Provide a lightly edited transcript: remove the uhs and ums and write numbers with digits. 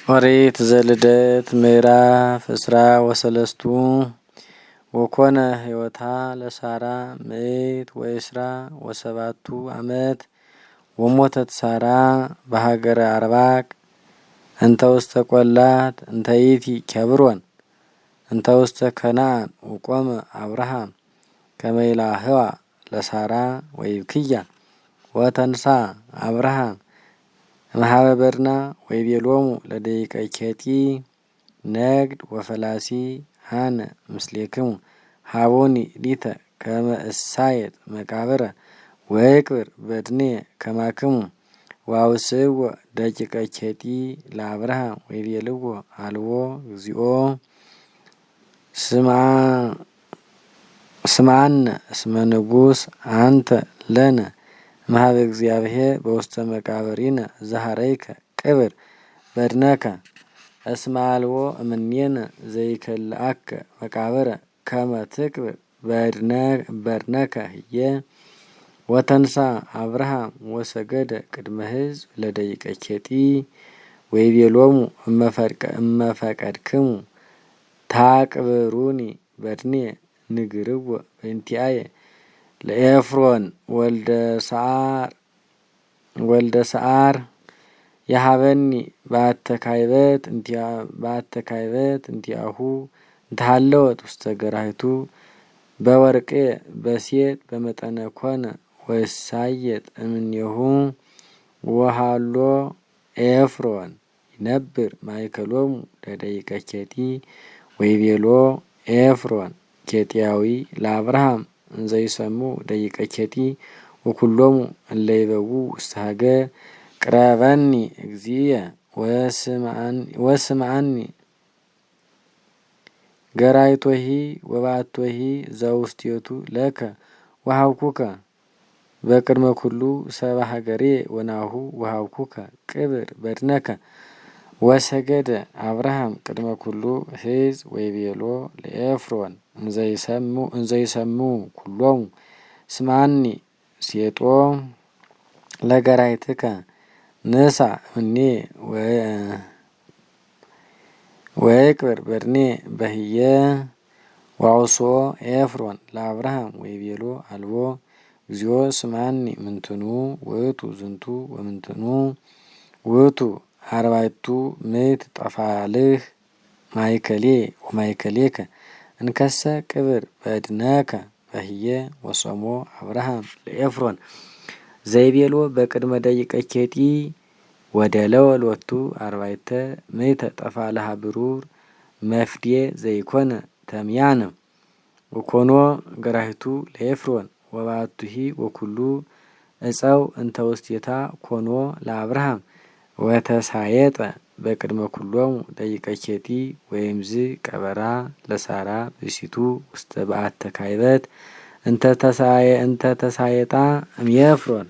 ኦሪት ዘልደት ምዕራፍ እስራ ወሰለስቱ ወኮነ ሕይወታ ለሳራ ምእት ወእስራ ወሰባቱ ዓመት ወሞተት ሳራ በሀገረ አርባቅ እንተ ውስተ ቈላት እንተ ይእቲ ኬብሮን እንተ ውስተ ከነዓን ወቆመ አብርሃም ከመ ይላህዋ ለሳራ ወይብክያ ወተንሳ አብርሃም እምኀበ በድና ወይቤሎሙ ለደቂቀ ኬጢ ነግድ ወፈላሲ አነ ምስሌክሙ ሀቦኒ ሊተ ከመ እሳየጥ መቃብረ ወይቅብር በድኔየ ከማክሙ ወአውስእዎ ደቂቀ ኬጢ ለአብርሃም ወይቤልዎ አልቦ እግዚኦ ስምዐነ እስመ ንጉሥ አንተ ለነ እምኀበ እግዚአብሔር በውስተ መቃብሪነ ዘኀረይከ ቅብር በድነከ እስመ አልቦ እምኔነ ዘይከልአከ መቃብረ ከመ ትቅብር በድነከ ህየ ወተንሳ አብርሃም ወሰገደ ቅድመ ሕዝብ ለደቂቀ ኬጢ ወይቤሎሙ እመፈቀድክሙ ታቅብሩኒ በድኔየ ንግርዎ በእንቲአየ ለኤፍሮን ወልደ ሰዓር የሀበኒ በአተካይበት እንቲአሁ እንተሃለወት ውስተ ገራሂቱ በወርቄ በሴት በመጠነ ኮነ ወሳየጥ እምኔሁ ወሃሎ ኤፍሮን ይነብር ማእከሎሙ ለደቂቀ ኬጢ ወይቤሎ ኤፍሮን ኬጢያዊ ለአብርሃም እንዘይሰሙ ደቂቀ ኬጢ ወኩሎሙ እለ ይበዉ ውስተ ሀገር ቅረበኒ እግዚእየ ወስምዐኒ ገራይቶሂ ወባቶሂ ዘውስቴቱ ለከ ወሀብኩከ በቅድመ ኩሉ ሰብአ ሀገርየ ወናሁ ወሀብኩከ ቅብር በድነከ ወሰገደ አብርሃም ቅድመ ኩሉ ሕዝብ ወይቤሎ ለኤፍሮን እንዘይሰሙ ኩሎሙ ስምዐኒ ሴጦ ለገራይትከ ንሳ እምኔ ወይቅብር በድኔየ በህየ ወአውስኦ ኤፍሮን ለአብርሃም ወይቤሎ አልቦ እግዚኦ ስምዐኒ ምንትኑ ውእቱ ዝንቱ ወምንትኑ ውእቱ አርባዕቱ ምእት ጠፋልህ ማእከልየ ወማእከሌከ እንከሰ ቅብር በድነከ በህየ ወሰሞ አብርሃም ለኤፍሮን ዘይቤሎ በቅድመ ደቂቀ ኬጢ ወደለወ ሎቱ አርባዕተ ምእተ ጠፋልሃ ብሩር መፍድየ ዘይኮነ ተምያነ ወኮኖ ገራሂቱ ለኤፍሮን ወባቱሂ ወኩሉ እፀው እንተ ውስቴታ ኮኖ ለአብርሃም ወተሳየጠ በቅድመ ኩሎሙ ደቂቀ ኬጢ ወይምዝ ቀበራ ለሳራ ብእሲቱ ውስተ በአተ ካይበት እንተ ተሳየጣ እምኤፍሮን